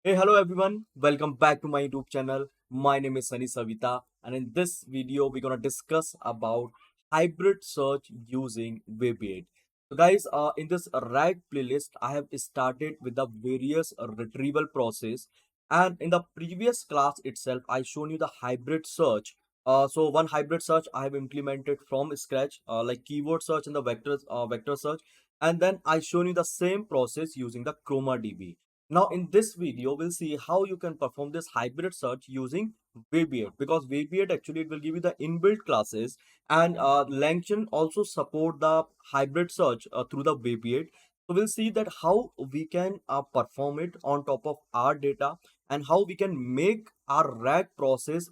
Hey, hello everyone. Welcome back to my YouTube channel. My name is Sunny Savita, and in this video, we're gonna discuss about hybrid search using Weaviate. So, guys, in this RAG playlist, I have started with the various retrieval process, and in the previous class itself, I shown you the hybrid search. So one hybrid search I have implemented from scratch, like keyword search and the vector search, and then I shown you the same process using the Chroma DB. Now in this video, we'll see how you can perform this hybrid search using Weaviate, because Weaviate actually it will give you the inbuilt classes, and langchain also support the hybrid search through the Weaviate. So we'll see that how we can perform it on top of our data, and how we can make our RAG process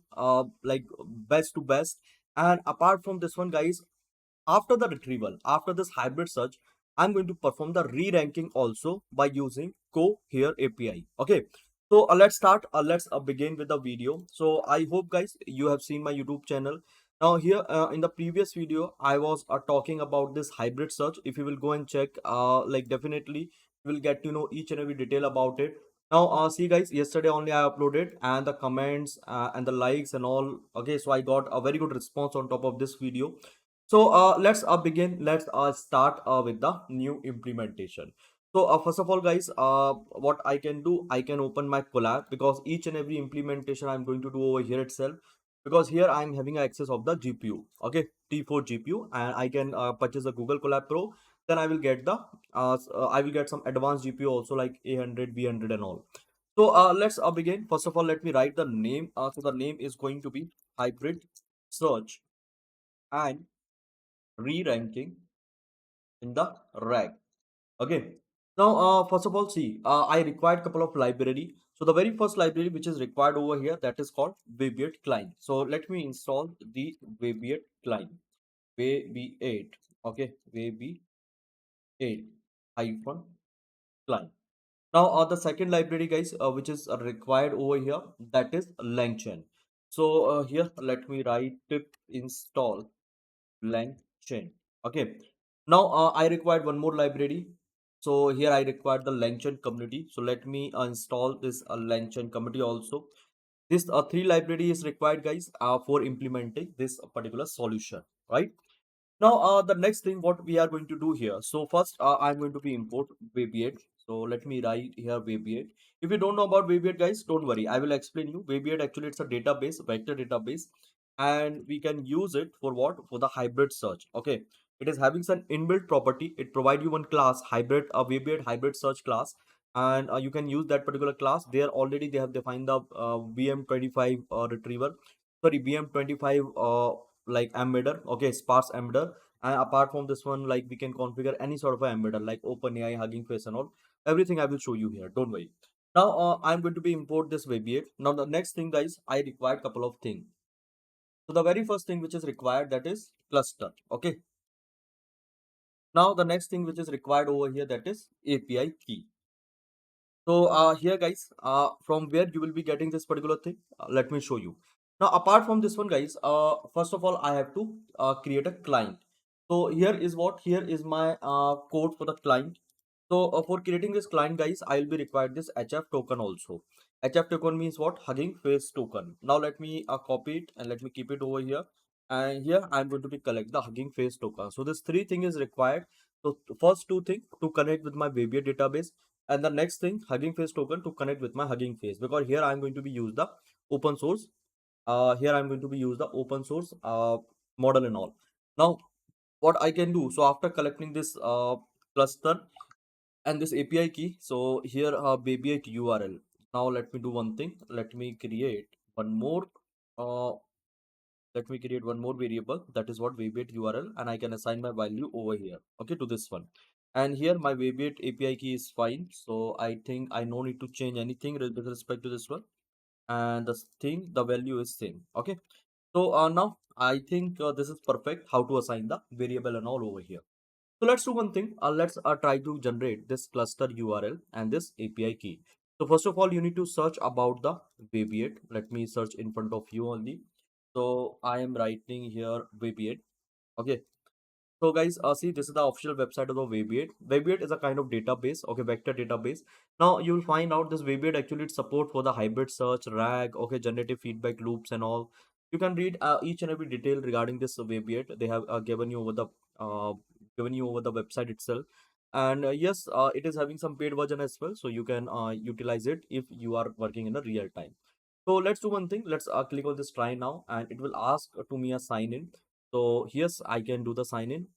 like best to best. And apart from this one, guys, after the retrieval, after this hybrid search, I'm going to perform the re-ranking also by using Cohere API. Okay, so let's start. Let's begin with the video. So I hope guys you have seen my YouTube channel. Now here in the previous video, I was talking about this hybrid search. If you will go and check, like definitely you will get to know each and every detail about it. Now see guys, yesterday only I uploaded, and the comments and the likes and all. Okay, so I got a very good response on top of this video. So let's begin. Let's start with the new implementation. So first of all, guys, what I can do, I can open my collab, because each and every implementation I'm going to do over here itself, because here I'm having access of the GPU. Okay, T4 GPU, and I can purchase the Google Colab Pro. Then I will get the I will get some advanced GPU also, like A100, B100 and all. So let's begin. First of all, let me write the name. So the name is going to be hybrid search and re-ranking in the RAG. Okay. Now, first of all, see, I required couple of library. So the very first library which is required over here, that is called Weaviate client. So let me install the Weaviate client. Weaviate. Okay. Weaviate hyphen client. Now, the second library, guys, which is required over here, that is langchain. So here, let me write pip install langchain. Okay. Now I required one more library. So here I required the langchain community. So let me install this langchain community also. This three library is required, guys, for implementing this particular solution, right? Now, the next thing what we are going to do here. So first, I'm going to be import Weaviate. So let me write here Weaviate. If you don't know about Weaviate, guys, don't worry. I will explain you. Weaviate actually it's a database, vector database, and we can use it for what? For the hybrid search. Okay, it is having some inbuilt property. It provide you one class hybrid, a Weaviate hybrid search class, and you can use that particular class. There already they have defined the VM25 retriever. Sorry, VM25 like embedder. Okay, sparse embedder. And apart from this one, like we can configure any sort of a embedder like OpenAI, Hugging Face and all. Everything I will show you here, don't worry. Now I'm going to be import this Weaviate. Now the next thing, guys, I required couple of things. So the very first thing which is required, that is cluster. Okay, now the next thing which is required over here, that is API key. So here, guys, from where you will be getting this particular thing, let me show you. Now apart from this one, guys, first of all I have to create a client. So here is what, here is my code for the client. So for creating this client, guys, I will be required this HF token also. HF token means what? Hugging Face token. Now let me copy it and let me keep it over here. And here I'm going to be collect the Hugging Face token. So this three thing is required. So first two thing to connect with my Weaviate database, and the next thing Hugging Face token to connect with my Hugging Face, because here I'm going to be use the open source. Here I'm going to be use the open source model and all. Now what I can do, so after collecting this cluster and this API key, so here Weaviate URL. Now let me do one thing. Let me create one more. Uh, let me create one more variable, that is what Weaviate URL, and I can assign my value over here. Okay, to this one. And here my Weaviate API key is fine. So I think I no need to change anything with respect to this one. And the thing, the value is same. Okay. So now I think this is perfect. How to assign the variable and all over here. So let's do one thing. Let's try to generate this cluster URL and this API key. So first of all, you need to search about the Weaviate. Let me search in front of you only. So I am writing here Weaviate. Okay. So guys, see, this is the official website of the Weaviate. Weaviate is a kind of database, okay, vector database. Now you will find out this Weaviate actually support for the hybrid search, RAG, okay, generative feedback loops and all. You can read each and every detail regarding this Weaviate. They have uh, given you over the website itself. And yes, it is having some paid version as well, so you can utilize it if you are working in a real time. So let's do one thing. Let's click on this try now, and it will ask to me a sign in. So yes, I can do the sign in.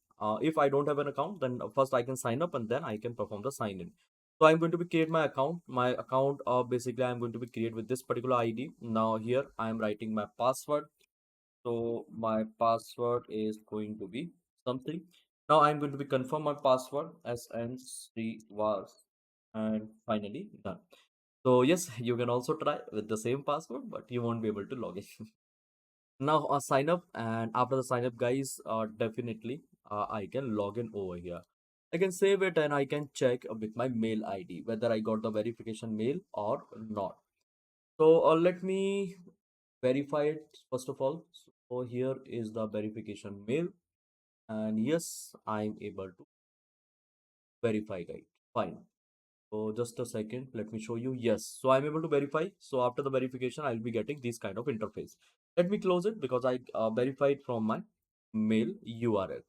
If I don't have an account, then first I can sign up and then I can perform the sign in. So I'm going to be create my account. My account, basically I'm going to be create with this particular ID. Now here I am writing my password. So my password is going to be something. Now I'm going to be confirm my password as N3 was, and finally done. So yes, you can also try with the same password, but you won't be able to log in. Now sign up, and after the sign up guys, definitely I can log in over here. I can save it and I can check with my mail ID whether I got the verification mail or not. So let me verify it first of all. So here is the verification mail, and yes, I'm able to verify, guys. Fine. So just a second, let me show you. Yes, so I'm able to verify. So after the verification, I'll be getting this kind of interface. Let me close it because I verified from my mail URL.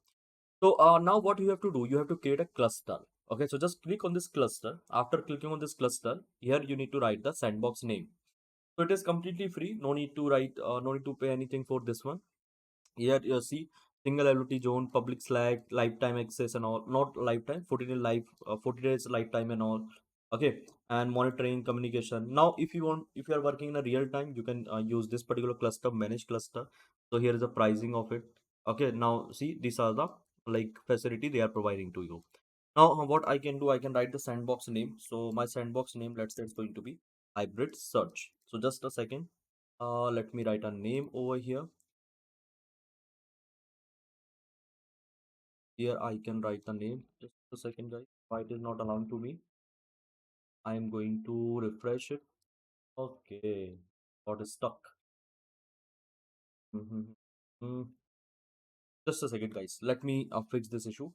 So now what you have to do, you have to create a cluster. Okay, so just click on this cluster. After clicking on this cluster, here you need to write the sandbox name. So it is completely free. No need to write, no need to pay anything for this one. Here you see single availability zone, public Slack, lifetime access and all. Not lifetime, 14 days 40 days lifetime and all. Okay, and monitoring communication. Now, if you want, if you are working in a real time, you can use this particular cluster, manage cluster. So here is the pricing of it. Okay, now see, these are the like facility they are providing to you. Now, what I can do, I can write the sandbox name. So my sandbox name, let's say it's going to be hybrid search. So just a second. Let me write a name over here. Here I can write the name. Just a second, guys. Why it is not allowing to me? I am going to refresh it. Okay, got stuck. Mm-hmm. Just a second, guys. Let me fix this issue.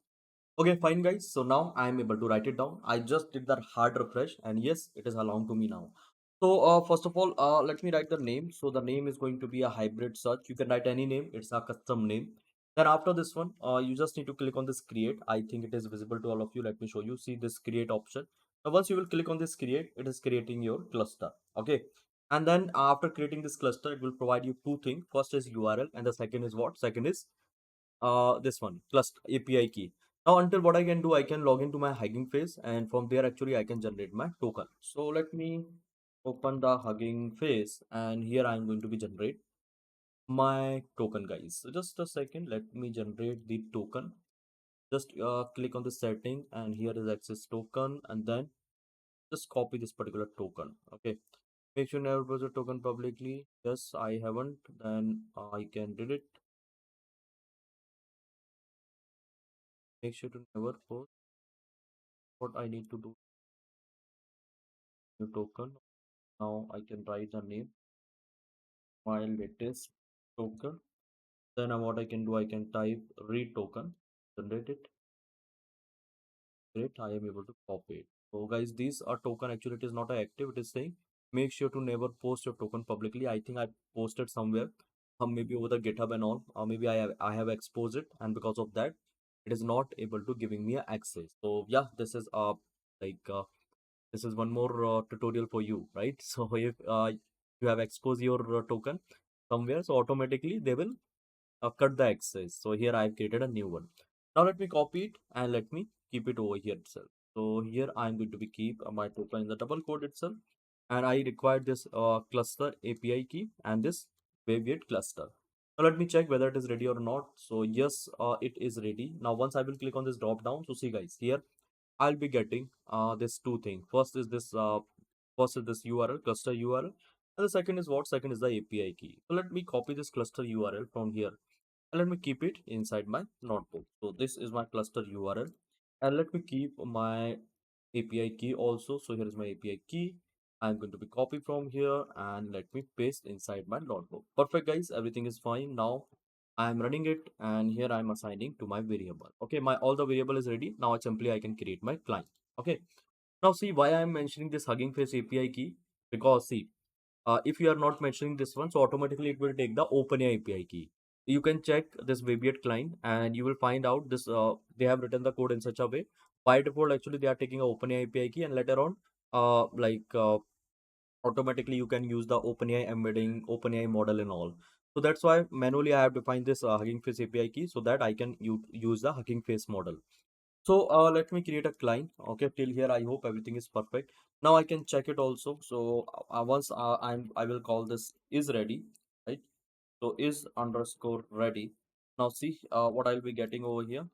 Okay, fine, guys. So now I am able to write it down. I just did that hard refresh, and yes, it is allowed to me now. So first of all, let me write the name. So the name is going to be a hybrid search. You can write any name. It's a custom name. Then after this one, you just need to click on this create. I think it is visible to all of you. Let me show you. See this create option. Now once you will click on this create, it is creating your cluster. Okay. And then after creating this cluster, it will provide you two things. First is URL, and the second is what? Second is this one plus API key. Now until what I can do, I can log into my Hugging Face, and from there actually I can generate my token. So let me open the Hugging Face, and here I'm going to be generate my token, guys. So just a second, let me generate the token. Just click on the setting, and here is access token, and then just copy this particular token. Okay, make sure never post a token publicly. Yes, I haven't. Then I can delete. Make sure to never post. What I need to do, new token. Now I can write the name, my latest token. Then what I can do, I can type read token, generate it. Great, I am able to copy it. So guys, these are token. Actually, it is not active. It is saying make sure to never post your token publicly. I think I posted somewhere, maybe over the GitHub and all, or maybe I have exposed it, and because of that, it is not able to giving me access. So yeah, this is like this is one more tutorial for you, right? So if you have exposed your token somewhere, so automatically they will cut the access. So here I've created a new one. Now let me copy it and let me keep it over here itself. So here I'm going to be keep my token in the double quote itself, and I require this cluster API key and this Weaviate cluster. Now let me check whether it is ready or not. So yes, it is ready. Now once I will click on this drop down, so see guys, here I'll be getting this two things. First is this URL, cluster URL, and the second is what? Second is the API key. So let me copy this cluster URL from here, and let me keep it inside my notebook. So this is my cluster URL, and let me keep my API key also. So here is my API key. I'm going to be copy from here and let me paste inside my notebook. Perfect, guys. Everything is fine now. I'm running it, and here I'm assigning to my variable. Okay, my all the variable is ready. Now simply I can create my client. Okay. Now see why I'm mentioning this Hugging Face API key, because see, if you are not mentioning this one, so automatically it will take the OpenAI API key. You can check this Weaviate client and you will find out this they have written the code in such a way. By default, actually they are taking a OpenAI API key, and later on, automatically you can use the OpenAI embedding, OpenAI model and all. So that's why manually I have defined this Hugging Face API key so that I can use the Hugging Face model. So let me create a client. Okay, till here I hope everything is perfect. Now I can check it also. So once I will call this is ready, right? So is underscore ready. Now see what I'll be getting over here.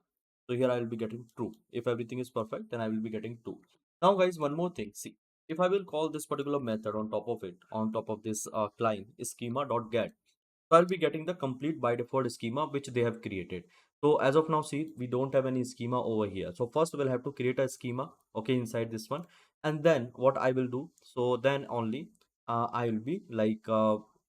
So here I will be getting true. If everything is perfect, then I will be getting true. Now guys, one more thing. See, if I will call this particular method on top of it, on top of this client schema.get, so I'll be getting the complete by default schema which they have created. So as of now, see, we don't have any schema over here. So first we'll have to create a schema, okay, inside this one. And then what I will do, so then only I will be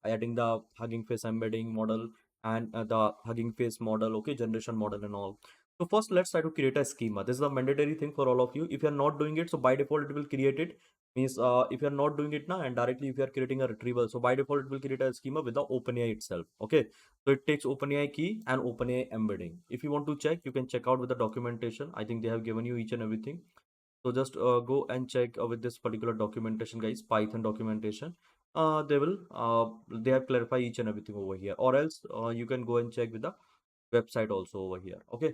adding the Hugging Face embedding model and the Hugging Face model, okay, generation model and all. So first let's try to create a schema. This is a mandatory thing for all of you. If you're not doing it, so by default it will create it. Means if you're not doing it now, and directly if you're creating a retrieval, so by default it will create a schema with the OpenAI itself. Okay, so it takes OpenAI key and OpenAI embedding. If you want to check, you can check out with the documentation. I think they have given you each and everything. So just go and check with this particular documentation, guys, Python documentation. They have clarified each and everything over here, or else you can go and check with the website also over here. Okay,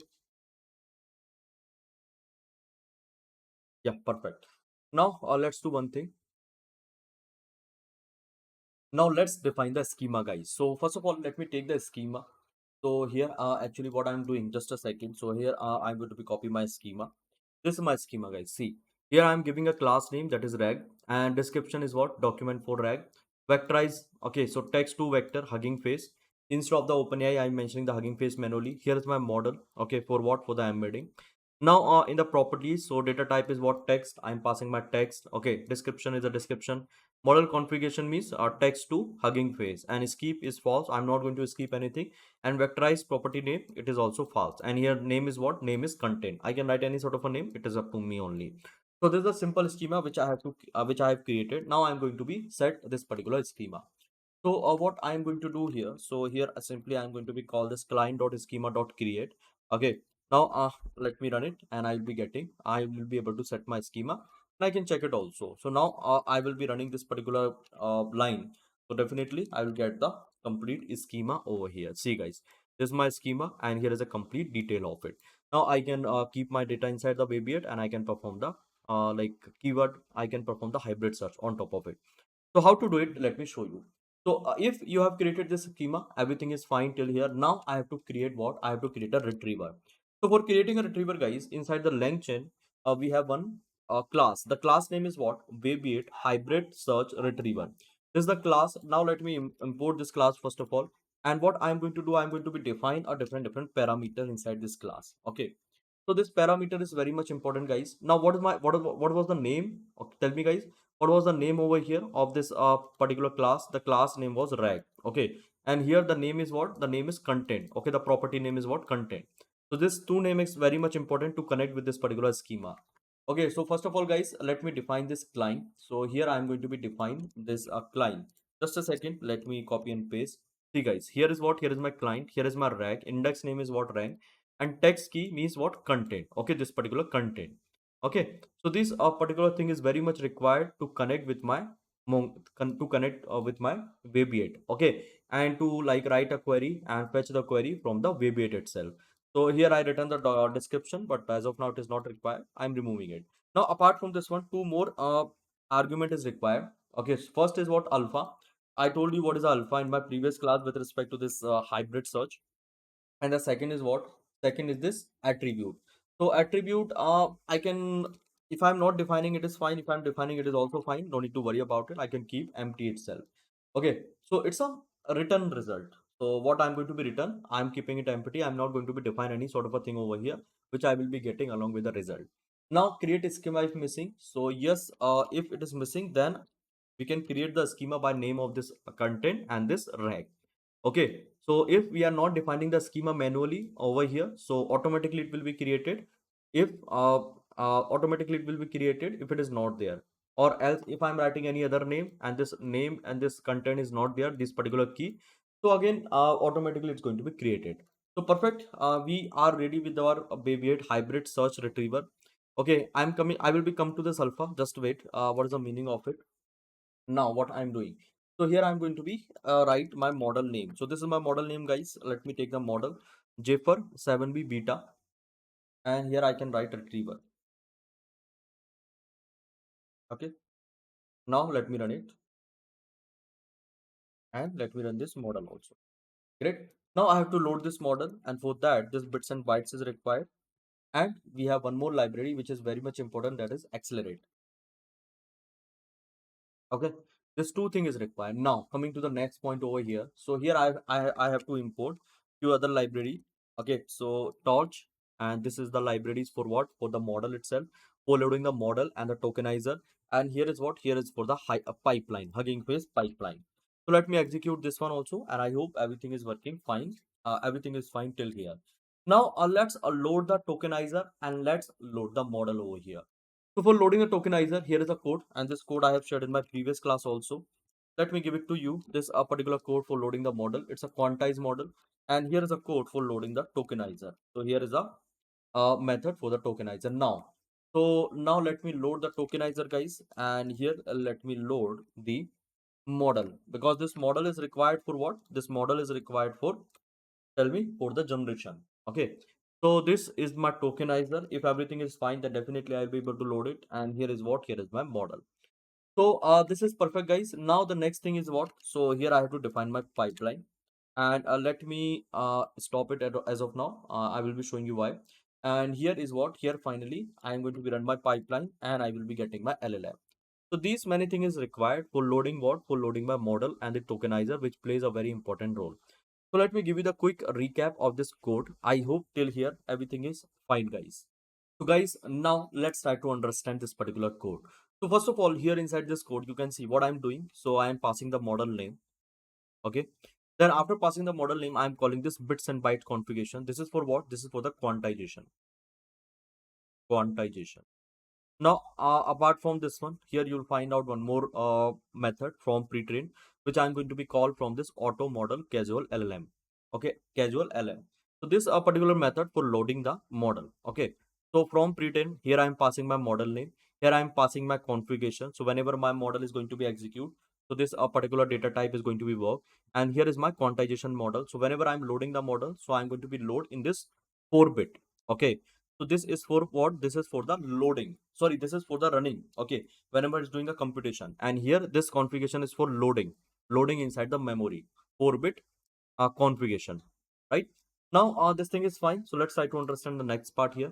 yeah, perfect. Now let's do one thing. Now let's define the schema, guys. So first of all, let me take the schema. So here, actually what I'm doing, just a second. So here, I'm going to be copy my schema. This is my schema, guys. See, here I'm giving a class name that is rag, and description is what? Document for rag. Vectorize. Okay, so text to vector Hugging Face. Instead of the OpenAI, I'm mentioning the Hugging Face manually. Here is my model. Okay, for what? For the embedding. Now in the properties, so data type is what? Text. I'm passing my text. Okay, description is a description. Model configuration means text to Hugging Face, and skip is false. I'm not going to skip anything. And vectorized property name, it is also false. And here name is what? Name is content. I can write any sort of a name. It is up to me only. So this is a simple schema which I have created. Now I'm going to be set this particular schema. So what I'm going to do here, so here simply I'm going to be call this client.schema.create. Okay. Now let me run it, and I will be able to set my schema, and I can check it also. So now I will be running this particular line. So definitely I will get the complete schema over here. See guys, this is my schema, and here is a complete detail of it. Now I can keep my data inside the Weaviate, and I can perform the keyword. I can perform the hybrid search on top of it. So how to do it? Let me show you. So if you have created this schema, everything is fine till here. Now I have to create what? I have to create a retriever. So for creating a retriever, guys, inside the langchain, we have one class. The class name is what? Weaviate hybrid search retriever. This is the class. Now let me import this class first of all. And what I'm going to do, I'm going to be define a different parameter inside this class. Okay. So this parameter is very much important, guys. Now what was the name? Okay, tell me, guys, what was the name over here of this particular class? The class name was rag. Okay, and here the name is what? The name is content. Okay, the property name is what? Content. So this two name is very much important to connect with this particular schema. Okay, so first of all, guys, let me define this client. So here I'm going to be define this client. Just a second, let me copy and paste. See guys, here is what? Here is my client. Here is my rag. Index name is what? Rank. And text key means what? Content. Okay, this particular content. Okay, so this particular thing is very much required to connect with my with my Weaviate. Okay, and to like write a query and fetch the query from the Weaviate itself. So here I written the description, but as of now it is not required. I'm removing it. Now apart from this one, two more argument is required. Okay, so first is what? Alpha. I told you what is alpha in my previous class with respect to this hybrid search. And the second is what? Second is this attribute. So attribute, I can, if I'm not defining it is fine. If I'm defining it is also fine. No need to worry about it. I can keep empty itself. Okay, so it's a return result. So what I'm going to be written, I'm keeping it empty. I'm not going to be define any sort of a thing over here, which I will be getting along with the result. Now create a schema if missing. So yes, if it is missing, then we can create the schema by name of this content and this rag. Okay, So if we are not defining the schema manually over here, so automatically it will be created. If automatically it will be created if it is not there, or else if I'm writing any other name and this name and this content is not there, this particular key, so again automatically it's going to be created. So perfect. We are ready with our Weaviate hybrid search retriever. Okay, I'm coming. I will be come to this alpha. Just wait. What is the meaning of it? Now what I'm doing, so here I'm going to be write my model name. So this is my model name, guys. Let me take the model j for 7b beta, and here I can write retriever. Okay, now let me run it, and let me run this model also. Great. Now I have to load this model, and for that this bits and bytes is required, and we have one more library which is very much important, that is accelerate. Okay, this two thing is required. Now coming to the next point over here, so here I have to import few other library. Okay, so torch, and this is the libraries for what, for the model itself, for loading the model and the tokenizer. And here is what, here is for the pipeline, Hugging Face pipeline. So let me execute this one also, and I hope everything is working fine. Everything is fine till here. Now let's load the tokenizer, and let's load the model over here. So for loading a tokenizer, here is a code, and this code I have shared in my previous class also. Let me give it to you. This a particular code for loading the model. It's a quantized model, and here is a code for loading the tokenizer. So here is a method for the tokenizer. Now let me load the tokenizer, guys, and here let me load the model, because this model is required for what? This model is required for, tell me, for the generation. Okay, so this is my tokenizer. If everything is fine, then definitely I'll be able to load it. And here is what, here is my model. So this is perfect, guys. Now the next thing is what, so here I have to define my pipeline, and let me stop it as of now. I will be showing you why. And here is what, here finally I am going to be run my pipeline, and I will be getting my LLM. So these many things is required for loading what, for loading my model and the tokenizer, which plays a very important role. So let me give you the quick recap of this code. I hope till here everything is fine, guys. So guys, now let's try to understand this particular code. So first of all, here inside this code, you can see what I'm doing. So I am passing the model name. Okay. Then after passing the model name, I'm calling this bits and byte configuration. This is for what? This is for the quantization. Quantization. Now, apart from this one, here you'll find out one more method from pre-train, which I'm going to be called from this auto model casual LLM. Okay, casual LM. So this a particular method for loading the model. Okay, so from pre-train, here I'm passing my model name. Here I'm passing my configuration. So whenever my model is going to be execute, so this a particular data type is going to be work. And here is my quantization model. So whenever I'm loading the model, so I'm going to be load in this 4-bit. Okay, so this is for what? This is for the loading. Sorry, this is for the running. Okay, whenever it's doing a computation. And here this configuration is for loading. Loading inside the memory. 4-bit configuration. Right? Now this thing is fine. So let's try to understand the next part here.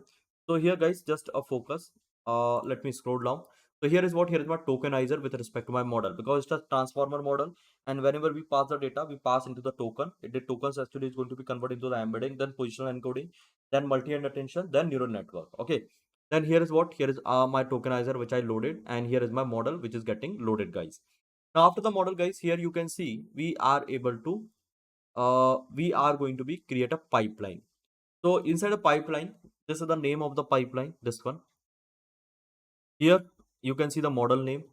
So here, guys, just a focus. Let me scroll down. So here is what, here is my tokenizer with respect to my model, because it's a transformer model, and whenever we pass the data, we pass into the token. The tokens actually is going to be converted into the embedding, then positional encoding, then multi-end attention, then neural network. Okay, then here is what, here is my tokenizer which I loaded, and here is my model which is getting loaded, guys. Now after the model, guys, here you can see we are able to we are going to be create a pipeline. So inside a pipeline, this is the name of the pipeline, this one. Here you can see the model name,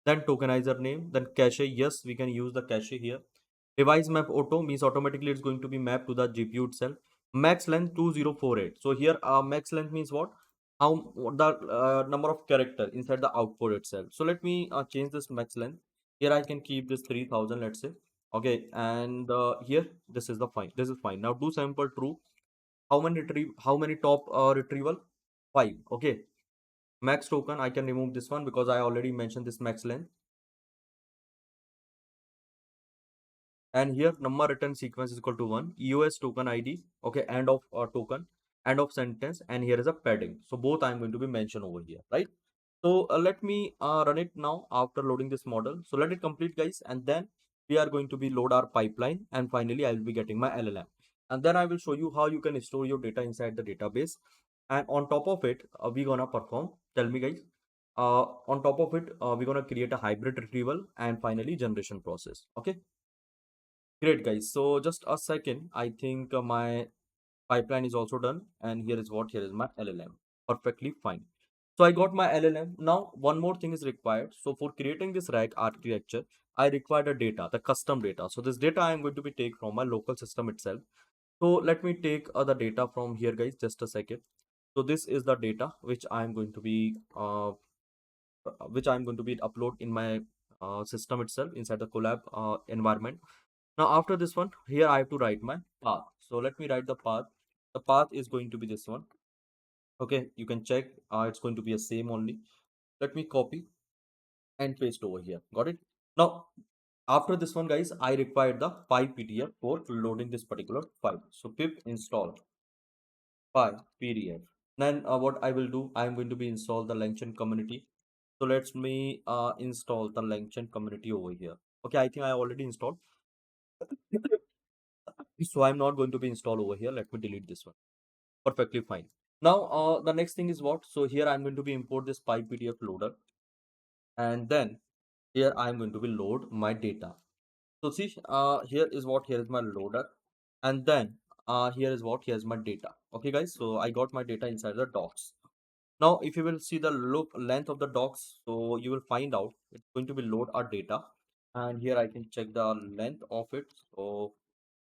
then tokenizer name, then cache. Yes, we can use the cache here. Device map auto means automatically it's going to be mapped to the GPU itself. Max length 2048. So here max length means how what the number of character inside the output itself. So let me change this max length. Here I can keep this 3000, let's say. Okay, and here this is the fine, this is fine. Now do sample true. How many retrieve, how many top retrieval? 5. Okay, max token I can remove this one because I already mentioned this max length. And here number return sequence is equal to 1. EOS token ID. Okay, end of token, end of sentence, and here is a padding. So both I'm going to be mentioned over here, right? So let me run it now after loading this model. So let it complete, guys, and then we are going to be load our pipeline, and finally I will be getting my LLM, and then I will show you how you can store your data inside the database. And on top of it, we're gonna perform, tell me, guys, on top of it, we're gonna create a hybrid retrieval and finally generation process. Okay. Great, guys. So just a second. I think my pipeline is also done, and here is what, here is my LLM. Perfectly fine. So I got my LLM. Now one more thing is required. So for creating this RAG architecture, I require the data, the custom data. So this data I am going to be take from my local system itself. So let me take the data from here, guys. Just a second. So this is the data which I am going to be upload in my system itself inside the collab environment. Now after this one, here I have to write my path. So let me write the path. The path is going to be this one. Okay, you can check. It's going to be a same only. Let me copy and paste over here. Got it? Now after this one, guys, I require the py PDF for loading this particular file. So pip install py PDF. Then what I will do, I am going to be install the langchain community. So let me install the langchain community over here. Okay, I think I already installed. So I'm not going to be installed over here. Let me delete this one. Perfectly fine. Now the next thing is what? So here I'm going to be import this py PDF loader, and then here I'm going to be load my data. So see, here is what, here is my loader, and then here is what, here's my data. Okay, guys. So I got my data inside the docs. Now, if you will see the look length of the docs, so you will find out it's going to be load our data, and here I can check the length of it. So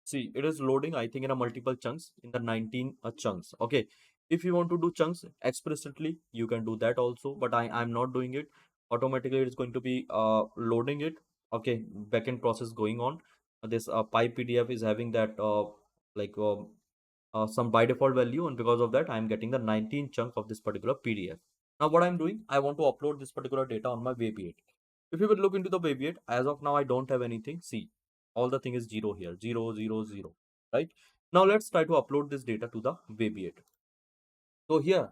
see, it is loading, I think, in a multiple chunks, in the 19 chunks. Okay. If you want to do chunks explicitly, you can do that also, but I'm not doing it. Automatically, it's going to be loading it. Okay. Backend process going on. This py PDF is having that like some by default value, and because of that, I'm getting the 19 chunk of this particular PDF. Now, what I'm doing, I want to upload this particular data on my Weaviate. If you would look into the Weaviate, as of now, I don't have anything. See, all the thing is zero here, zero, zero, zero, right? Now, let's try to upload this data to the Weaviate. So here,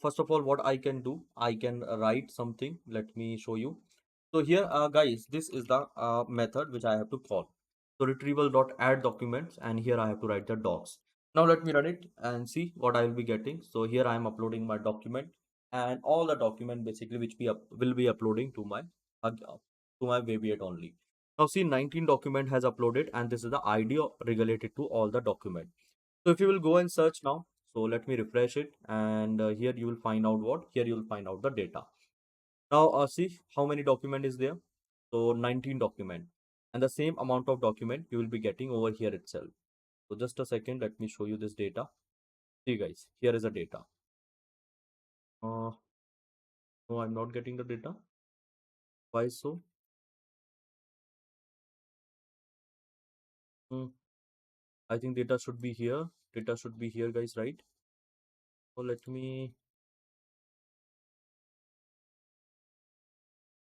first of all, what I can do, I can write something. Let me show you. So here, guys, this is the method which I have to call. So retrieval.add documents, and here I have to write the docs. Now let me run it and see what I will be getting. So here I am uploading my document, and all the document basically which will be uploading to my Weaviate only. Now see, 19 document has uploaded, and this is the ID related to all the document. So if you will go and search now, so let me refresh it, and here you will find out what? Here you will find out the data. Now see how many document is there. So 19 document, and the same amount of document you will be getting over here itself. So just a second, let me show you this data. See guys, here is the data. No, I'm not getting the data. Why so? Hmm, I think data should be here. Data should be here, guys, right? So let me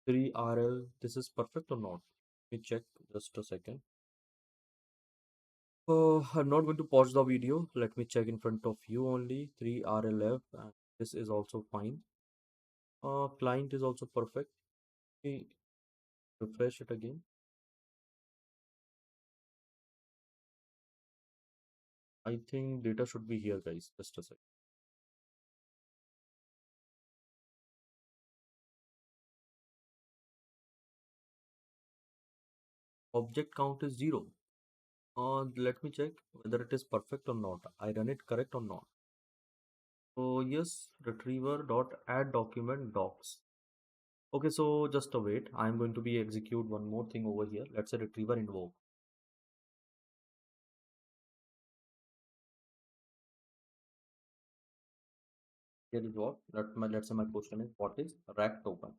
3RL. This is perfect or not? Let me check just a second. I'm not going to pause the video. Let me check in front of you only. 3RLF. And this is also fine. Client is also perfect. Let me refresh it again. I think data should be here, guys. Just a sec. Object count is 0. Let me check whether it is perfect or not. I run it correct or not. So yes, retriever dot add document docs. Okay, so just a wait. I'm going to be execute one more thing over here. Let's say retriever invoke. Here is what. Let's say my question is, what is rack token?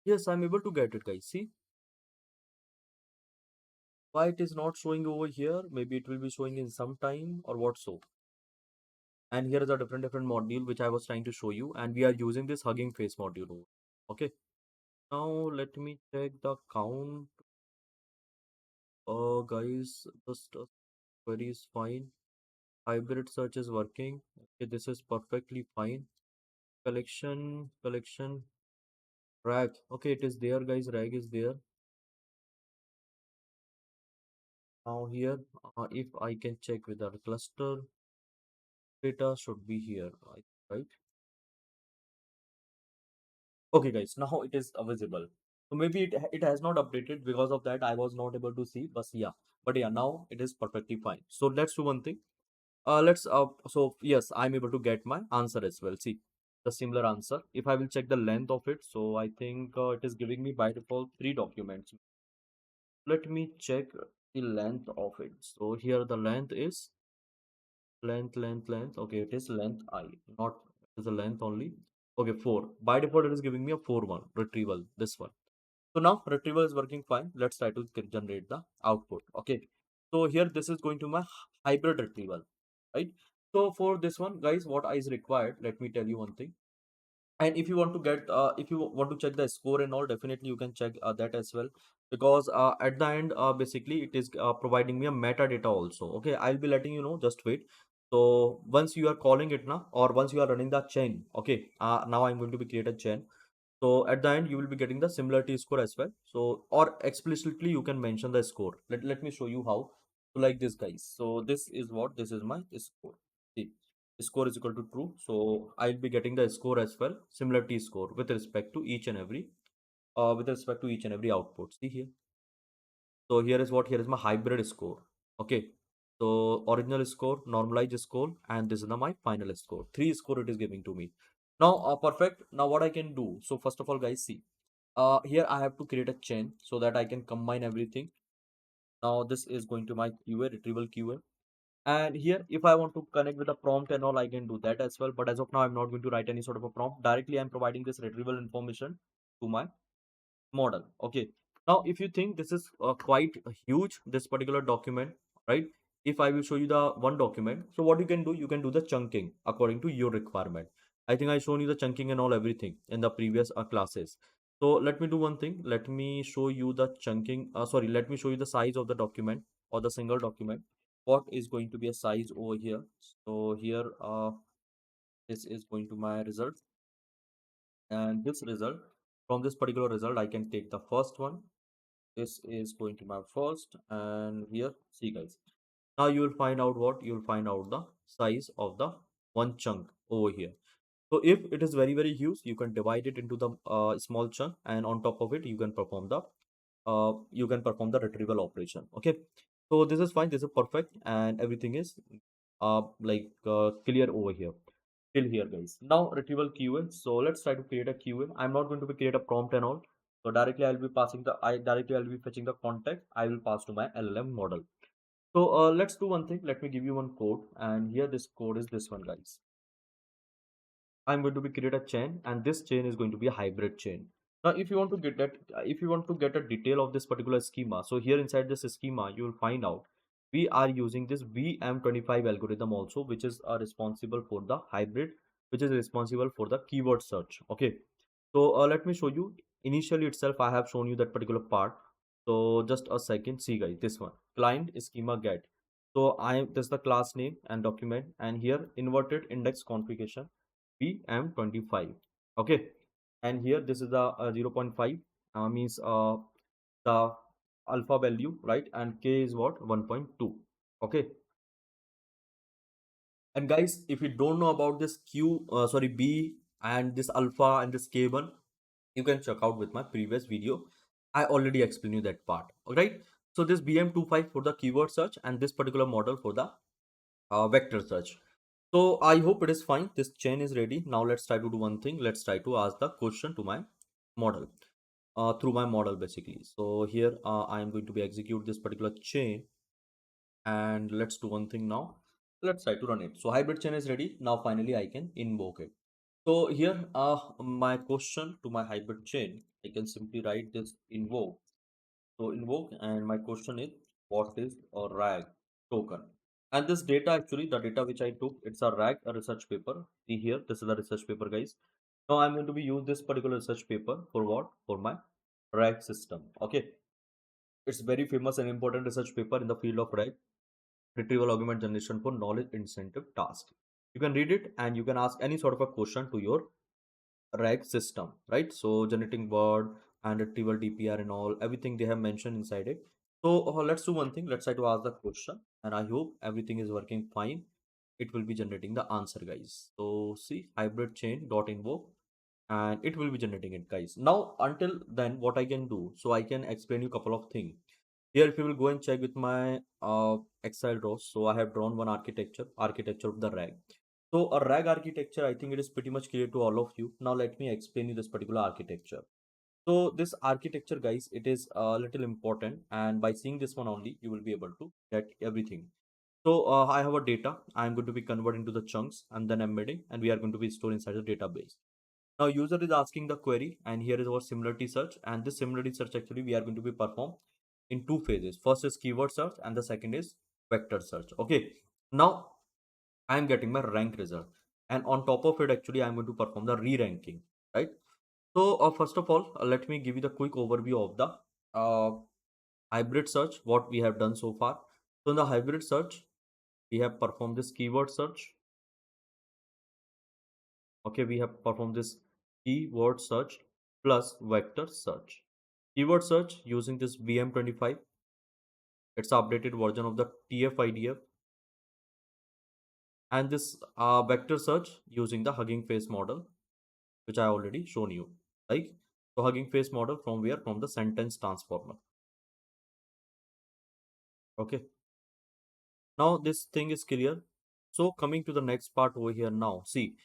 Yes, I'm able to get it, guys. See why it is not showing over here? Maybe it will be showing in some time or what so. And here is a different module which I was trying to show you, and we are using this Hugging Face module. Okay. Now let me check the count. Guys, just query is fine. Hybrid search is working. Okay, this is perfectly fine. Collection, rag. Okay, it is there, guys. Rag is there. Now here, if I can check with our cluster, data should be here, right? Okay, guys, now it is visible. So maybe it has not updated, because of that I was not able to see. But yeah, now it is perfectly fine. So let's do one thing. Let's so yes, I'm able to get my answer as well. See the similar answer. If I will check the length of it, so I think it is giving me by default three documents. Let me check the length of it. So here the length is length. Okay, it is length I, not it is a length only. Okay, 4. By default, it is giving me a 4-1 retrieval. This one. So now retrieval is working fine. Let's try to generate the output. Okay. So here this is going to my hybrid retrieval, right? So for this one, guys, what is required? Let me tell you one thing. And if you want to get if you want to check the score and all, definitely you can check that as well, because at the end basically it is providing me a metadata also. Okay, I'll be letting you know, just wait. So once you are calling it now, or once you are running the chain, okay, now I'm going to be create a chain. So at the end, you will be getting the similarity score as well. So, or explicitly you can mention the score. Let me show you how. So like this, guys. So this is what, this is my score. See, score is equal to true. So I'll be getting the score as well, similarity score with respect to each and every output. See here. So here is what, here is my hybrid score. Okay. So original score, normalized score, and this is the my final score. Three score it is giving to me. Now, perfect. Now what I can do. So first of all, guys, see. Here I have to create a chain so that I can combine everything. Now this is going to my QA, retrieval QA. And here, if I want to connect with a prompt and all, I can do that as well. But as of now, I'm not going to write any sort of a prompt. Directly, I'm providing this retrieval information to my model. Okay. Now if you think this is quite huge, this particular document, right? If I will show you the one document, so what you can do, you can do the chunking according to your requirement. I think I shown you the chunking and all everything in the previous classes. So let me do one thing, let me show you the chunking, sorry, let me show you the size of the document, or the single document. What is going to be a size over here? So here this is going to my result, and this result, from this particular result I can take the first one. This is going to my first, and here, see guys, now you will find out what, you will find out the size of the one chunk over here. So if it is very very huge, you can divide it into the small chunk, and on top of it you can perform the retrieval operation. Okay, so this is fine, this is perfect, and everything is clear over here till here, guys. Now retrieval QA. So let's try to create a QA. I'm not going to be create a prompt and all. So directly I'll be fetching the context. I will pass to my LLM model. So let's do one thing. Let me give you one code, and here this code is this one, guys. I'm going to be create a chain, and this chain is going to be a hybrid chain. Now, if you want to get that, if you want to get a detail of this particular schema, so here inside this schema, you will find out we are using this VM25 algorithm also, which is responsible for the hybrid, which is responsible for the keyword search. Okay, so let me show you. Initially itself, I have shown you that particular part. So just a second, see guys, this one client schema get. So this is the class name and document, and here inverted index configuration PM25. Okay, and here this is the 0.5 means the alpha value, right? And k is what, 1.2. Okay, and guys, if you don't know about this B and this alpha and this k1, you can check out with my previous video. I already explained you that part. All right, so this BM25 for the keyword search, and this particular model for the vector search. So I hope it is fine. This chain is ready. Now let's try to do one thing. Let's try to ask the question to my model through my model basically. So here I am going to be execute this particular chain, and let's do one thing now. Let's try to run it. So hybrid chain is ready. Now finally I can invoke it. So here my question to my hybrid chain, I can simply write this invoke. So invoke, and my question is, what is a RAG token? And this data, actually the data which I took, it's a RAG, a research paper. See here, this is the research paper, guys. Now I'm going to be use this particular research paper for what? For my RAG system. Okay, it's very famous and important research paper in the field of RAG, retrieval augment generation for knowledge incentive task. You can read it and you can ask any sort of a question to your RAG system, right? So generating word and retrieval DPR and all, everything they have mentioned inside it. So let's do one thing. Let's try to ask the question, and I hope everything is working fine. It will be generating the answer, guys. So see, hybrid chain dot invoke. and it will be generating it, guys. Now until then, what I can do, so I can explain you a couple of things here. If you will go and check with my excel rows, so I have drawn one architecture of the rag. So a rag architecture, I think it is pretty much clear to all of you. Now let me explain you this particular architecture. So this architecture, guys, it is a little important, and by seeing this one only, you will be able to get everything. So I have a data. I'm going to be converting to the chunks and then embedding, and we are going to be stored inside the database. Now user is asking the query, and here is our similarity search, and this similarity search actually we are going to be performed in two phases. First is keyword search, and the second is vector search. Okay. Now I am getting my rank result, and on top of it, actually, I am going to perform the re-ranking, right? So first of all, let me give you the quick overview of the uh, hybrid search, what we have done so far. So in the hybrid search, we have performed this keyword search. Okay, we have performed this keyword search plus vector search. Keyword search using this VM25. It's an updated version of the TF-IDF, and this vector search using the Hugging Face model, which I already shown you. Like, so Hugging Face model from where? From the sentence transformer. Okay. Now this thing is clear. So coming to the next part over here now. See,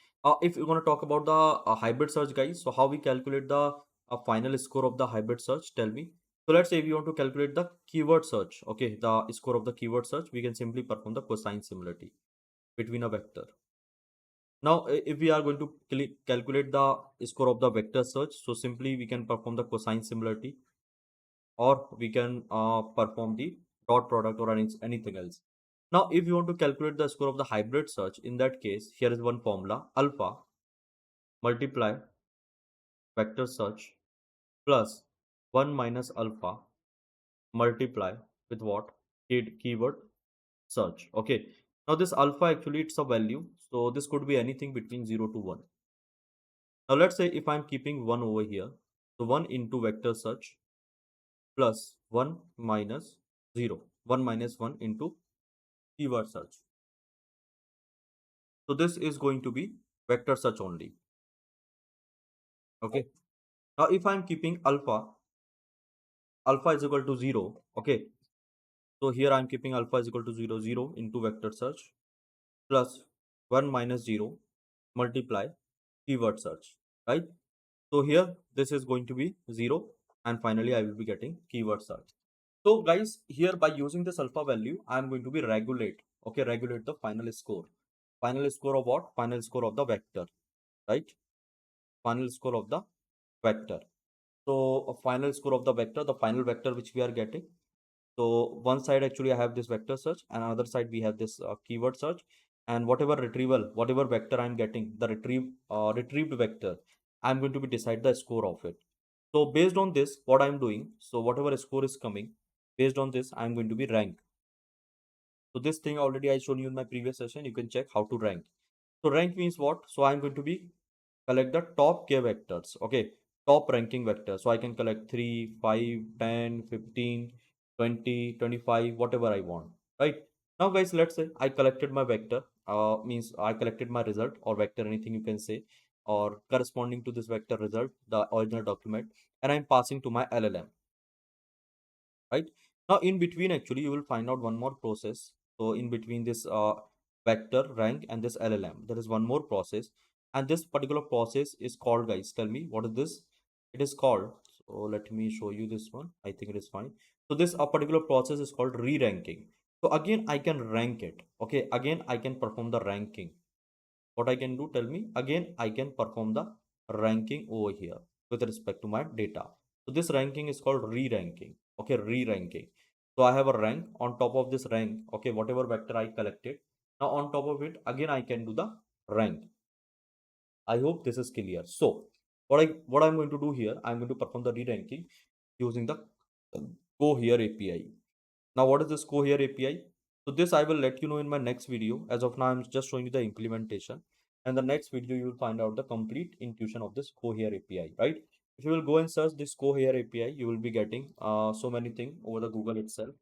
if you're going to talk about the hybrid search, guys, so how we calculate the final score of the hybrid search, tell me. So let's say if you want to calculate the keyword search, okay, the score of the keyword search, we can simply perform the cosine similarity between a vector. Now, if we are going to calculate the score of the vector search, so simply we can perform the cosine similarity, or we can perform the dot product or anything else. Now, if you want to calculate the score of the hybrid search, in that case, here is one formula: alpha multiply vector search plus 1 minus alpha multiply with what? Keyword search. Okay. Now, this alpha actually it's a value, so this could be anything between 0 to 1. Now, let's say if I'm keeping 1 over here, so 1 into vector search plus 1 minus 0, 1 minus 1 into keyword search. So this is going to be vector search only. Okay. Now if I'm keeping alpha is equal to 0. Okay. So here I'm keeping alpha is equal to 0, 0 into vector search plus 1 minus 0 multiply keyword search. Right. So here this is going to be 0, and finally I will be getting keyword search. So guys, here by using this alpha value, I am going to be regulate. Okay, regulate the final score. Final score of what? Final score of the vector. Right. Final score of the vector. So a final score of the vector, the final vector which we are getting. So one side actually I have this vector search, and another side we have this keyword search, and whatever retrieval, whatever vector I'm getting, the retrieved vector, I'm going to be decide the score of it. So based on this, what I'm doing, so whatever score is coming, based on this, I'm going to be rank. So this thing already I shown you in my previous session. You can check how to rank. So rank means what? So I'm going to be collect the top k vectors. Okay, top ranking vector. So I can collect 3, 5, 10, 15, 20, 25, whatever I want. Right. Now guys, let's say I collected my vector. Means I collected my result or vector, anything you can say, or corresponding to this vector result, the original document, and I'm passing to my LLM. Right. Now in between actually you will find out one more process. So in between this vector rank and this LLM, there is one more process, and this particular process is called, guys, tell me what is this? It is called, so let me show you this one. I think it is fine. So this particular process is called re-ranking. So again I can rank it. Okay, again I can perform the ranking. What I can do, tell me? Again I can perform the ranking over here with respect to my data. So this ranking is called re-ranking. Okay, re-ranking. So I have a rank. On top of this rank, okay, whatever vector I collected, now on top of it again I can do the rank. I hope this is clear. So what I'm going to do here, I'm going to perform the re-ranking using the Cohere API. Now, what is this Cohere API? So this I will let you know in my next video. As of now, I'm just showing you the implementation. And the next video, you will find out the complete intuition of this Cohere API, right? If you will go and search this Cohere API, you will be getting so many things over the Google itself.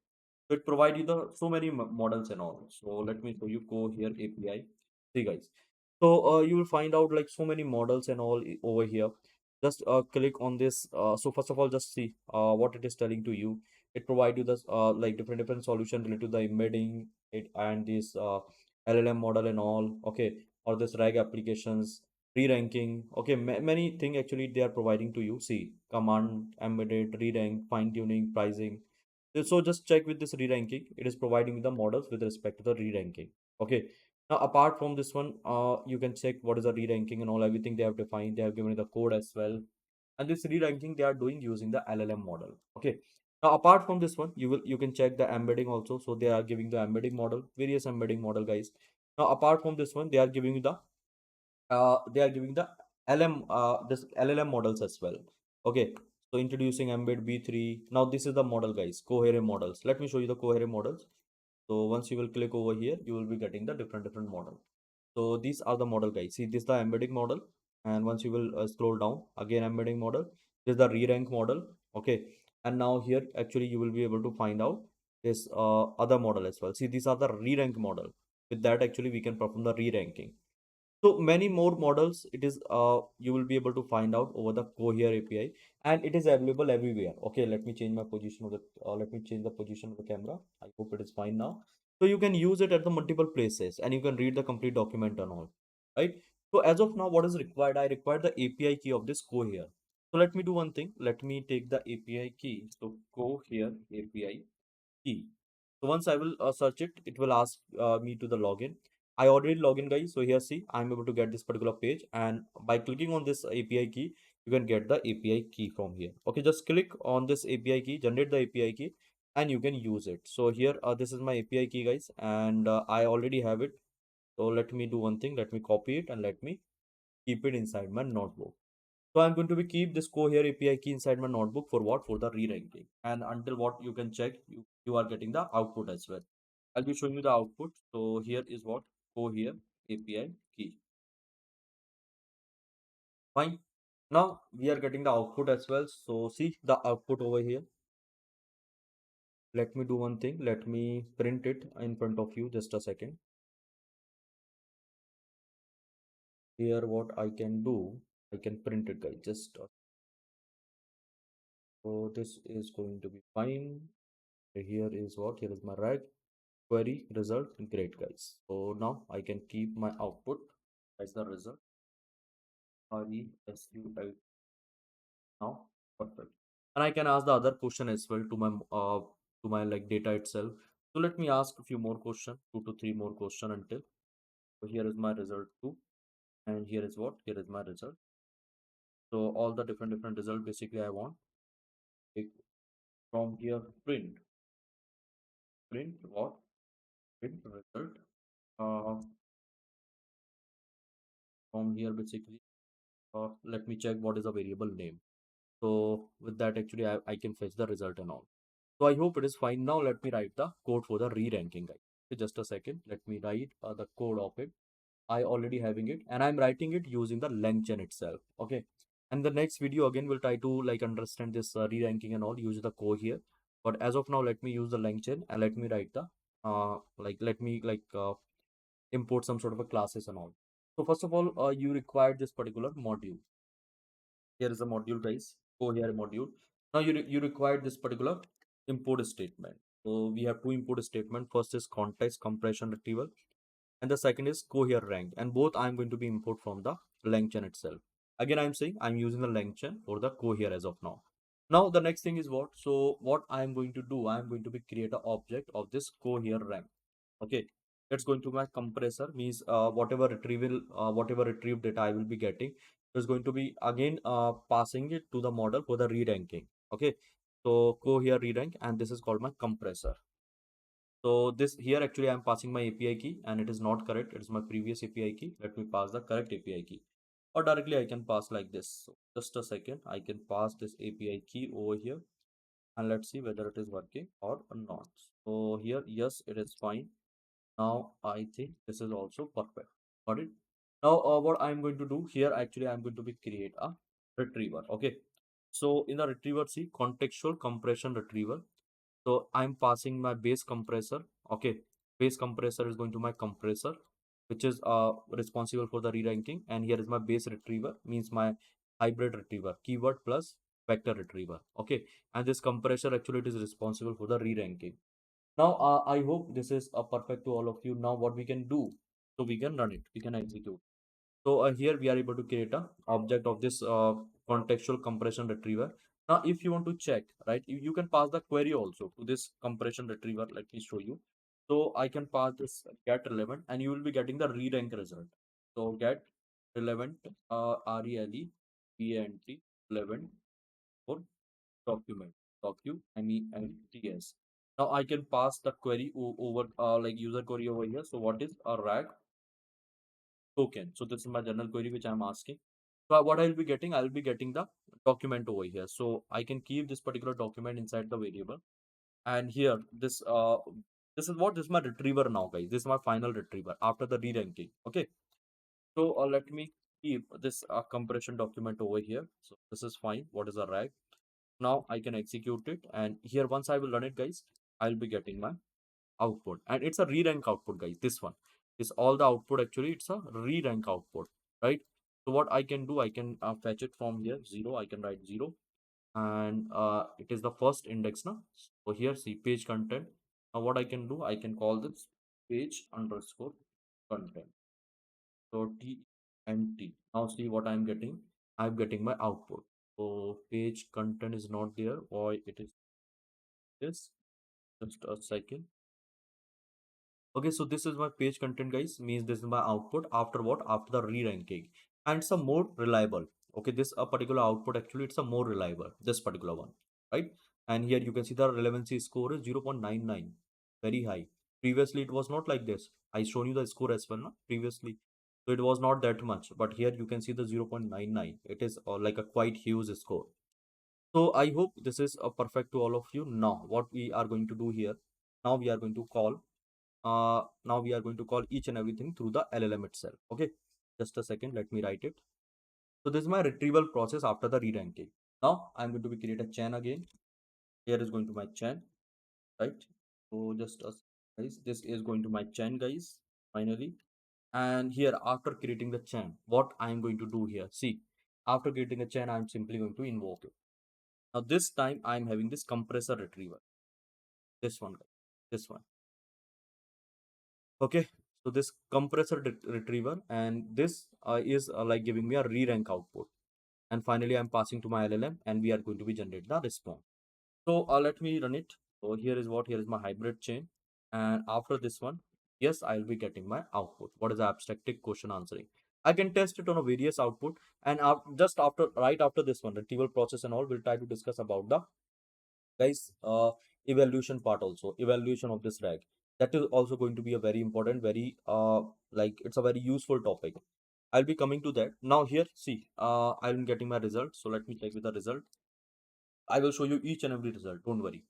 So it provide you the so many models and all. So let me show you Cohere API. See guys. So you will find out like so many models and all over here. Just click on this. So first of all, just see what it is telling to you. It provide you this like different solution related to the embedding it and this LLM model and all. Okay, or this RAG applications, re-ranking. Okay, many thing actually they are providing to you. See, command, embedded, re-rank, fine tuning, pricing. So just check with this re-ranking. It is providing the models with respect to the re-ranking. Okay. Now, apart from this one, you can check what is the re-ranking and all everything they have defined. They have given you the code as well. And this re-ranking they are doing using the LLM model. Okay. Now, apart from this one, you can check the embedding also. So they are giving the embedding model, various embedding model, guys. Now, apart from this one, they are giving the this LLM models as well. Okay. So introducing embed B3. Now this is the model, guys. Cohere models. Let me show you the Cohere models. So once you will click over here, you will be getting the different model. So these are the model, guys. See, this is the embedding model, and once you will scroll down again, embedding model. This is the re-rank model. Okay, and now here actually you will be able to find out this other model as well. See, these are the re-rank model. With that, actually, we can perform the re-ranking. So many more models it is you will be able to find out over the Cohere API, and it is available everywhere. Okay, let me change my position of the let me change the position of the camera. I hope it is fine now. So you can use it at the multiple places and you can read the complete document and all. Right. So as of now, what is required? I require the API key of this Cohere. So let me do one thing. Let me take the API key. So Cohere API key. So once I will search it, it will ask me to the login. I already log in, guys. So here, see, I'm able to get this particular page, and by clicking on this API key, you can get the API key from here. Okay, just click on this API key, generate the API key, and you can use it. So here, this is my API key, guys, and I already have it. So let me do one thing. Let me copy it and let me keep it inside my notebook. So I'm going to be keep this Cohere API key inside my notebook for what? For the re-ranking. And until what you can check, you are getting the output as well. I'll be showing you the output. So here is what? Cohere API key. Fine. Now we are getting the output as well. So see the output over here. Let me do one thing. Let me print it in front of you. Just a second. Here what I can do. I can print it, guys. Just so this is going to be fine. Here is what? Here is my rag. Query result, great, guys. So now I can keep my output as the result. RESUL now, perfect. And I can ask the other question as well to my like data itself. So let me ask a few more question, 2 to 3 more question until. So here is my result 2, and here is what? Here is my result. So all the different result basically I want. Take from here print what? Print result. From here basically. Let me check what is the variable name. So with that, actually, I can fetch the result and all. So I hope it is fine. Now let me write the code for the re-ranking, guys. Okay, just a second. Let me write the code of it. I already having it, and I'm writing it using the langchain itself. Okay. And the next video again will try to like understand this re-ranking and all. Use the Cohere. But as of now, let me use the langchain and let me write the let me import some sort of a classes and all. So first of all, you require this particular module. Here is a module, guys. Cohere module. Now you require this particular import statement. So we have two import statement. First is context compression retrieval, and the second is Cohere rank. And both I'm going to be import from the langchain itself. Again, I'm saying I'm using the langchain for the Cohere as of now. Now the next thing is what? So what I'm going to do, I'm going to be create an object of this Cohere rank. Okay, it's going to my compressor means whatever retrieved data I will be getting is going to be again passing it to the model for the re-ranking. Okay, so go here re-rank, and this is called my compressor. So this here actually I'm passing my API key and it is not correct. It is my previous API key. Let me pass the correct API key, or directly I can pass like this. So just a second, I can pass this API key over here, and let's see whether it is working or not. So here, yes, it is fine. Now I think this is also perfect. Got it? Now what I'm going to do here, actually I'm going to be create a retriever. Okay. So in the retriever, see contextual compression retriever. So I'm passing my base compressor. Okay. Base compressor is going to my compressor. which is responsible for the re-ranking, and here is my base retriever, means my hybrid retriever, keyword plus vector retriever. Okay, and this compressor actually it is responsible for the re-ranking. Now I hope this is perfect to all of you. Now what we can do, so we can run it, we can execute. So here we are able to create a object of this contextual compression retriever. Now, if you want to check, right, you can pass the query also to this compression retriever. Let me show you. So I can pass this get relevant, and you will be getting the re-rank result. So get relevant, RELEVANT relevant for document, MENTS. Now I can pass the query over like user query over here. So what is a rag token? So this is my general query which I'm asking. So what I'll be getting, I'll be getting the document over here. So I can keep this particular document inside the variable. And here, this is my retriever now, guys. This is my final retriever after the re-ranking. Okay. So let me keep this compression document over here. So this is fine. What is a rag? Now I can execute it. And here, once I will run it, guys, I'll be getting my output, and it's a re-rank output, guys. This one is all the output, actually it's a re-rank output, right? So what I can do, I can fetch it from here 0. I can write 0, and it is the first index now. So here, see, page content. Now what I can do, I can call this page underscore content. So t. Now see what I'm getting. I'm getting my output. So page content is not there. Why it is this? Just a second. Okay, so this is my page content, guys. Means this is my output after what? After the re-ranking, and it's a more reliable. Okay, this a particular output, actually it's a more reliable, this particular one, right? And here you can see the relevancy score is 0.99, very high. Previously it was not like this. I shown you the score as well, no? Previously, so it was not that much, but here you can see the 0.99. It is like a quite huge score. So I hope this is perfect to all of you. Now what we are going to do here, now we are going to call now we are going to call each and everything through the LLM itself. Okay, just a second, let me write it. So this is my retrieval process after the re-ranking. Now I'm going to be create a chain again. Here is going to my chain, right? So just as guys, this is going to my chain, guys, finally. And here, after creating the chain, what I am going to do here, see, after creating a chain, I'm simply going to invoke it. Now this time I'm having this compressor retriever, this one, guys, this one. Okay, so this compressor retriever, and this is like giving me a re-rank output, and finally I'm passing to my LLM, and we are going to be generate the response. So let me run it. So here is my hybrid chain, and after this one, yes, I'll be getting my output. What is the abstractive question answering? I can test it on a various output, and just after, right after this one, retrieval process and all, we'll try to discuss about the, guys, evaluation part, also evaluation of this rag. That is also going to be a very important, very like it's a very useful topic. I'll be coming to that. Now here, see, I'm getting my result. So let me check with the result. I will show you each and every result, don't worry.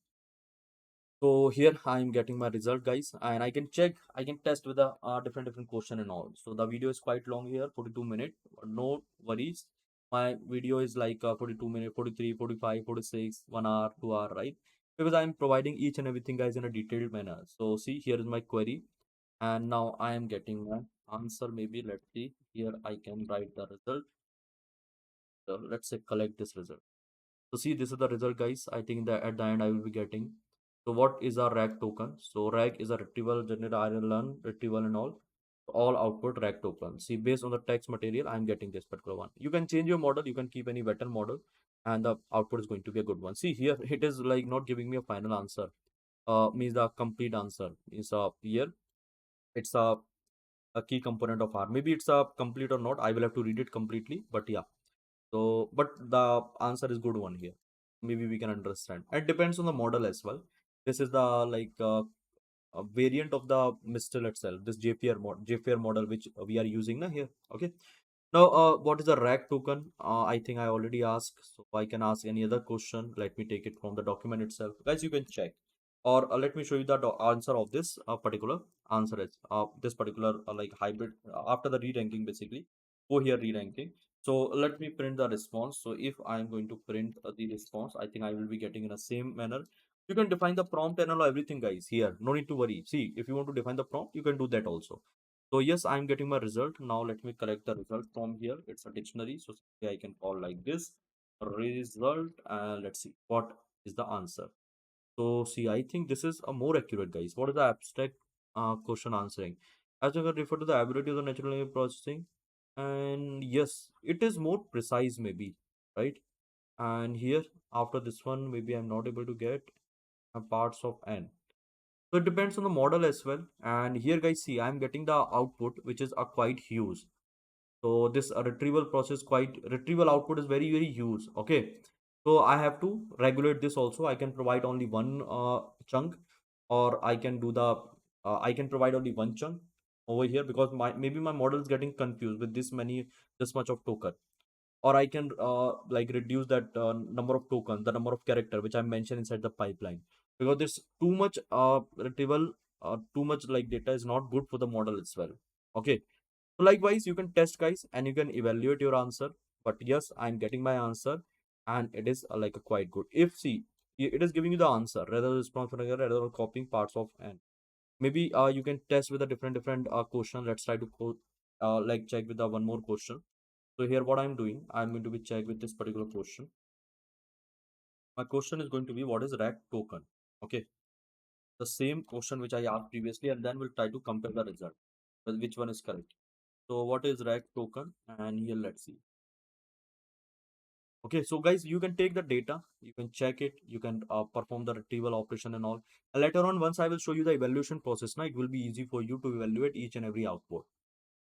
So here I'm getting my result, guys, and I can check, I can test with a different question and all. So the video is quite long here, 42 minutes, but no worries. My video is like 42 minutes, 43, 45, 46, 1 hour, 2 hour, right? Because I'm providing each and everything, guys, in a detailed manner. So see, here is my query, and now I am getting my answer. Maybe let's see, here I can write the result. So let's say collect this result. So see, this is the result, guys. I think that at the end I will be getting. So what is a RAG token? So RAG is a retrieval, generate, learn, retrieval and all output RAG token. See, based on the text material, I'm getting this particular one. You can change your model. You can keep any better model, and the output is going to be a good one. See here, it is like not giving me a final answer. Means the complete answer is here. It's a key component of R. Maybe it's a complete or not. I will have to read it completely. But yeah. So, but the answer is good one here. Maybe we can understand. It depends on the model as well. This is the like a variant of the Mistral itself. This JFR model which we are using now here. Okay. Now, what is the RAG token? I think I already asked, so I can ask any other question. Let me take it from the document itself, guys. You can check, or let me show you the answer of this particular answer. Is this particular like hybrid after the re-ranking, basically. Cohere re-ranking. So let me print the response. So if I am going to print the response, I think I will be getting in the same manner. You can define the prompt and all everything, guys. Here, no need to worry. See, if you want to define the prompt, you can do that also. So yes, I'm getting my result. Now let me collect the result from here. It's a dictionary, so simply I can call like this result, and let's see what is the answer. So see, I think this is a more accurate, guys. What is the abstract question answering? As you can refer to the ability of the natural language processing, and yes, it is more precise, maybe, right? And here after this one, maybe I'm not able to get parts of n. So it depends on the model as well. And here, guys, see, I'm getting the output, which is a quite huge. So this retrieval process, quite retrieval output is very, very huge. Okay. So I have to regulate this also. I can provide only one chunk, or I can do the I can provide only one chunk over here, because my maybe my model is getting confused with this much of token. Or I can like reduce that number of tokens, the number of character which I mentioned inside the pipeline, because there's too much retrieval, too much like data is not good for the model as well. Okay, so likewise you can test, guys, and you can evaluate your answer. But yes, I'm getting my answer, and it is like a quite good. If see, it is giving you the answer rather than response from rather than copying parts of and maybe you can test with a different question. Let's try to like check with the one more question. So here what I'm doing, I'm going to be check with this particular question. My question is going to be what is rack token? Okay, the same question which I asked previously, and then we'll try to compare the result, which one is correct. So what is rack token? And here let's see. Okay, so guys, you can take the data, you can check it, you can perform the retrieval operation and all. And later on, once I will show you the evaluation process, now it will be easy for you to evaluate each and every output.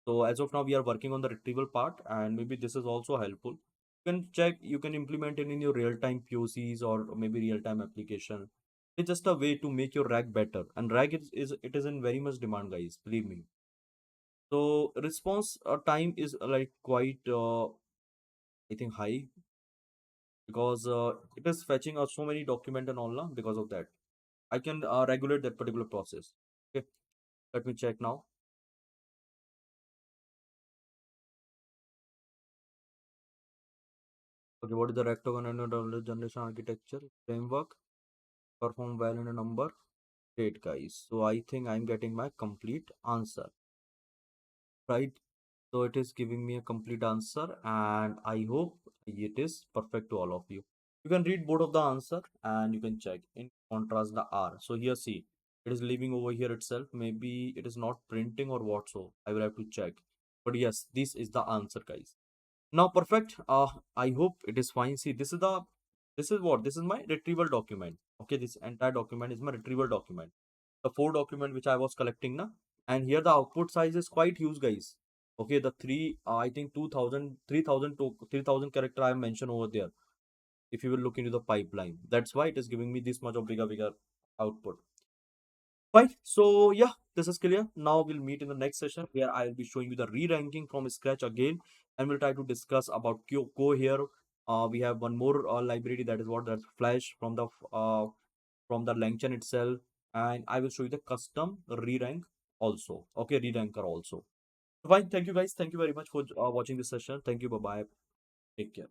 So as of now, we are working on the retrieval part, and maybe this is also helpful. You can check, you can implement it in your real-time POCs or maybe real-time application. It's just a way to make your RAG better, and RAG is it is in very much demand, guys. Believe me. So response time is like quite I think high, because it is fetching out so many document and all now. Because of that, I can regulate that particular process. Okay, let me check now. Okay, what is the rectangle and download generation architecture framework? Perform well in a number. Great, guys. So I think I'm getting my complete answer, right? So it is giving me a complete answer, and I hope it is perfect to all of you. You can read both of the answer and you can check in contrast the R. So here, see, it is leaving over here itself. Maybe it is not printing or what, so I will have to check. But yes, this is the answer, guys. Now, perfect. I hope it is fine. See, this is what? This is my retrieval document. Okay, this entire document is my retrieval document. The four document which I was collecting now. And here the output size is quite huge, guys. Okay, the I think 2000, 3000 to 3000 character I mentioned over there. If you will look into the pipeline, that's why it is giving me this much of bigger output. Fine. So yeah, this is clear. Now we'll meet in the next session where I'll be showing you the re-ranking from scratch again, and we'll try to discuss about Cohere. We have one more library, that is what, that's Flash from the langchain itself, and I will show you the custom re-rank also. Okay, re-ranker also. Fine. Thank you, guys. Thank you very much for watching this session. Thank you. Bye bye. Take care.